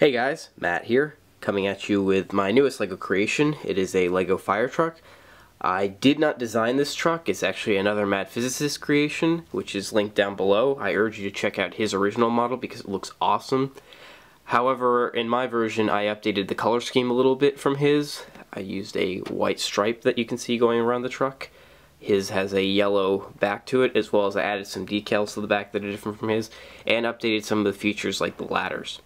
Hey guys, Matt here, coming at you with my newest LEGO creation. It is a LEGO fire truck. I did not design this truck. It's actually another Mad Physicist creation, which is linked down below. I urge you to check out his original model because it looks awesome. However, in my version, I updated the color scheme a little bit from his. I used a white stripe that you can see going around the truck. His has a yellow back to it, as well as I added some decals to the back that are different from his, and updated some of the features like the ladders.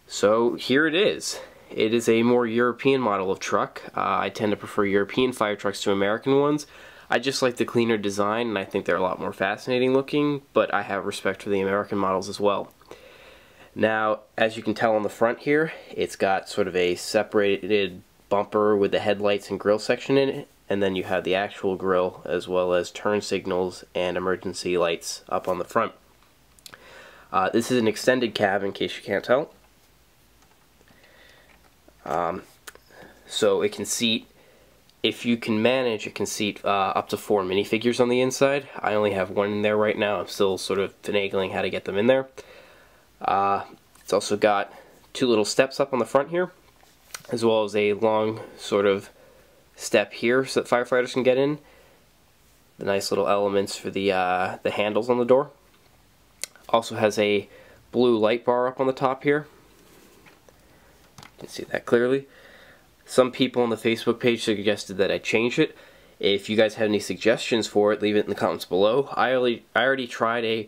So here it is. It is a more European model of truck. I tend to prefer European fire trucks to American ones. I just like the cleaner design, and I think they're a lot more fascinating looking, but I have respect for the American models as well. Now, as you can tell on the front here, it's got sort of a separated bumper with the headlights and grille section in it, and then you have the actual grille as well as turn signals and emergency lights up on the front. This is an extended cab in case you can't tell. So it can seat, if you can manage, it can seat up to 4 minifigures on the inside. I only have one in there right now. I'm still sort of finagling how to get them in there. It's also got 2 little steps up on the front here, as well as a long sort of step here so that firefighters can get in. The nice little elements for the handles on the door. Also has a blue light bar up on the top here. You can see that clearly. Some people on the Facebook page suggested that I change it. If you guys have any suggestions for it, leave it in the comments below. I already tried a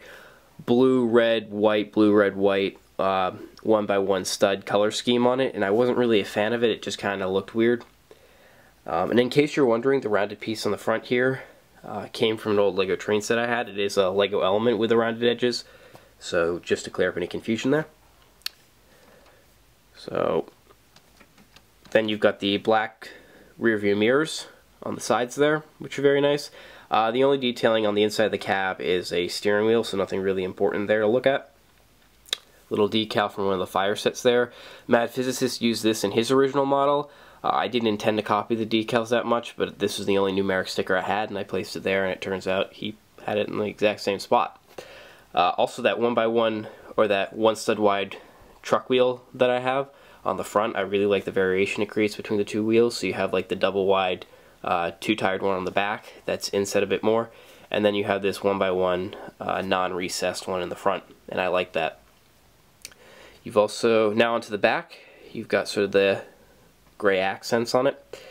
blue, red, white, 1x1 stud color scheme on it, and I wasn't really a fan of it. It just kind of looked weird. And in case you're wondering, the rounded piece on the front here came from an old LEGO train set I had. It is a LEGO element with the rounded edges, so just to clear up any confusion there. So then you've got the black rear view mirrors on the sides there, which are very nice. The only detailing on the inside of the cab is a steering wheel, so nothing really important there to look at. Little decal from one of the fire sets there. Mad Physicist used this in his original model. I didn't intend to copy the decals that much, but this was the only numeric sticker I had, and I placed it there, and it turns out he had it in the exact same spot. Also, that 1x1, or that 1 stud wide truck wheel that I have on the front, I really like the variation it creates between the 2 wheels. So you have like the double wide 2-tired one on the back that's inset a bit more, and then you have this 1x1 non-recessed one in the front, and I like that. You've also, now onto the back, you've got sort of the gray accents on it.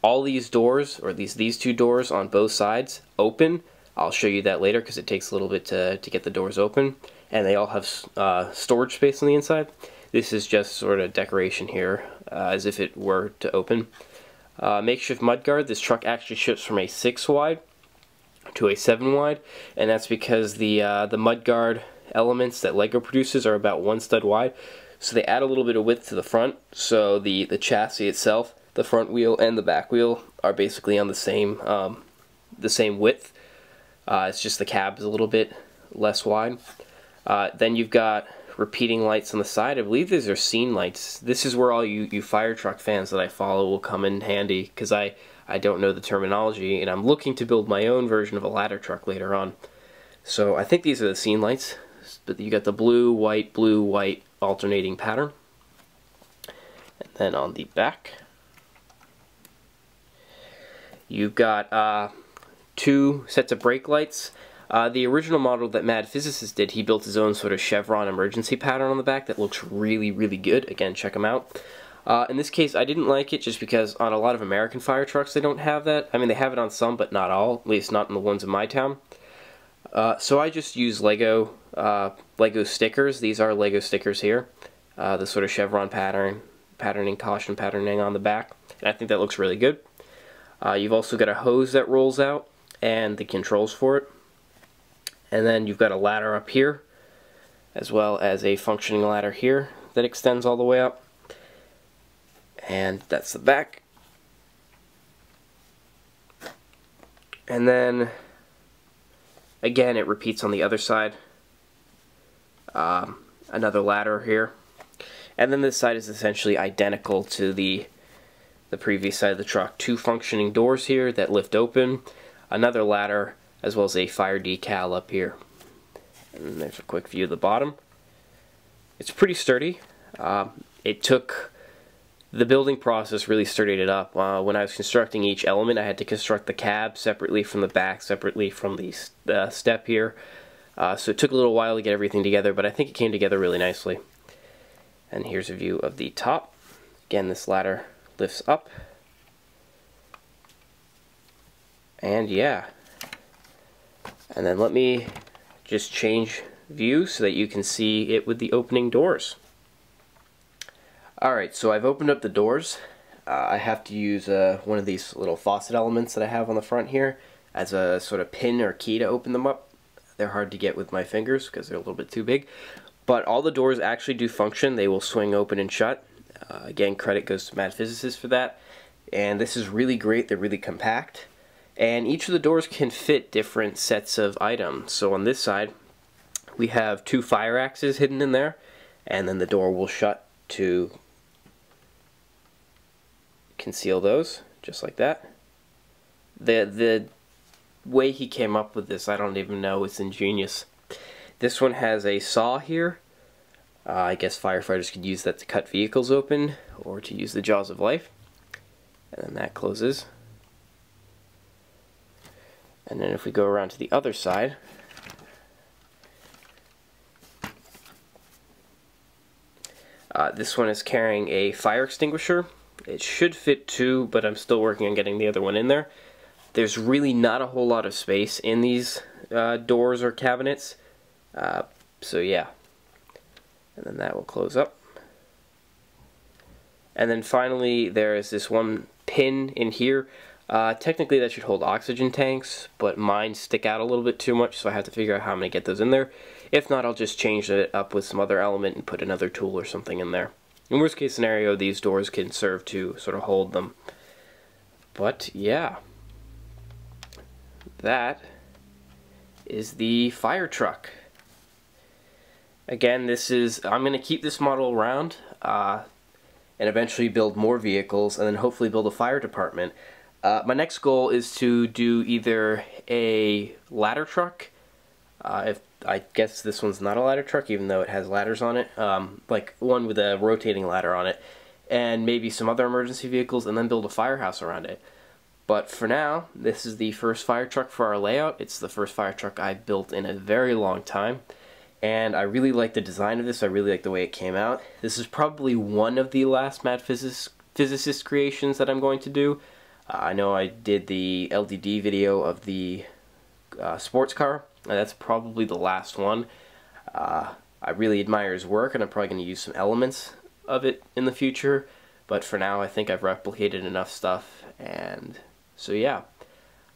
All these doors, or at least these 2 doors on both sides, open. I'll show you that later because it takes a little bit to get the doors open, and they all have storage space on the inside. This is just sort of decoration here, as if it were to open. Makeshift mudguard. This truck actually ships from a 6 wide to a 7 wide, and that's because the mudguard elements that LEGO produces are about 1 stud wide, so they add a little bit of width to the front. So the chassis itself, the front wheel and the back wheel, are basically on the same width. It's just the cab is a little bit less wide. Then you've got repeating lights on the side. I believe these are scene lights. This is where all you fire truck fans that I follow will come in handy, because I don't know the terminology, and I'm looking to build my own version of a ladder truck later on. So I think these are the scene lights, but you got the blue, white alternating pattern. And then on the back, you've got 2 sets of brake lights. The original model that Mad Physicist did, he built his own sort of chevron emergency pattern on the back that looks really, really good. Again, check them out. In this case, I didn't like it just because on a lot of American fire trucks they don't have that. I mean, they have it on some, but not all, at least not in the ones in my town. So I just use Lego stickers. These are Lego stickers here. The sort of chevron patterning, caution patterning on the back. And I think that looks really good. You've also got a hose that rolls out and the controls for it. And then you've got a ladder up here, as well as a functioning ladder here that extends all the way up. And that's the back. And then, again, it repeats on the other side. Another ladder here. And then this side is essentially identical to the previous side of the truck. 2 functioning doors here that lift open. Another ladder, as well as a fire decal up here. And there's a quick view of the bottom. It's pretty sturdy. It took the building process really sturdied it up. When I was constructing each element, I had to construct the cab separately from the back, separately from the step here. So it took a little while to get everything together, but I think it came together really nicely. And here's a view of the top. Again, this ladder lifts up. And yeah. And then let me just change view so that you can see it with the opening doors. Alright, so I've opened up the doors. I have to use one of these little faucet elements that I have on the front here as a sort of pin or key to open them up. They're hard to get with my fingers because they're a little bit too big. But all the doors actually do function. They will swing open and shut. Again, credit goes to Mad Physicist for that. And this is really great. They're really compact. And each of the doors can fit different sets of items. So on this side, we have 2 fire axes hidden in there. And then the door will shut to conceal those, just like that. The way he came up with this, I don't even know. It's ingenious. This one has a saw here. I guess firefighters could use that to cut vehicles open or to use the jaws of life. And then that closes. And then if we go around to the other side, this one is carrying a fire extinguisher. It should fit 2, but I'm still working on getting the other one in there. There's really not a whole lot of space in these doors or cabinets. So yeah. And then that will close up. And then finally there is this one pin in here. Technically that should hold oxygen tanks, but mine stick out a little bit too much, so I have to figure out how I'm going to get those in there. If not, I'll just change it up with some other element and put another tool or something in there. In worst case scenario, these doors can serve to sort of hold them. But yeah, that is the fire truck. Again, I'm going to keep this model around and eventually build more vehicles and then hopefully build a fire department. My next goal is to do either a ladder truck, if I guess this one's not a ladder truck even though it has ladders on it, like one with a rotating ladder on it, and maybe some other emergency vehicles, and then build a firehouse around it. But for now, this is the first fire truck for our layout. It's the first fire truck I built in a very long time, and I really like the design of this. I really like the way it came out. This is probably one of the last Mad Physicist creations that I'm going to do. I know I did the LDD video of the sports car, and that's probably the last one. I really admire his work, and I'm probably going to use some elements of it in the future, but for now I think I've replicated enough stuff, and so yeah.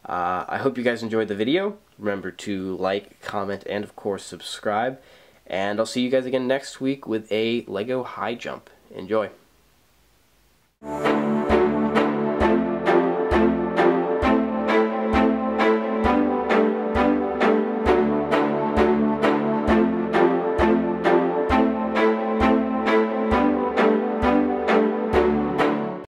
I hope you guys enjoyed the video. Remember to like, comment, and of course subscribe, and I'll see you guys again next week with a Lego high jump. Enjoy.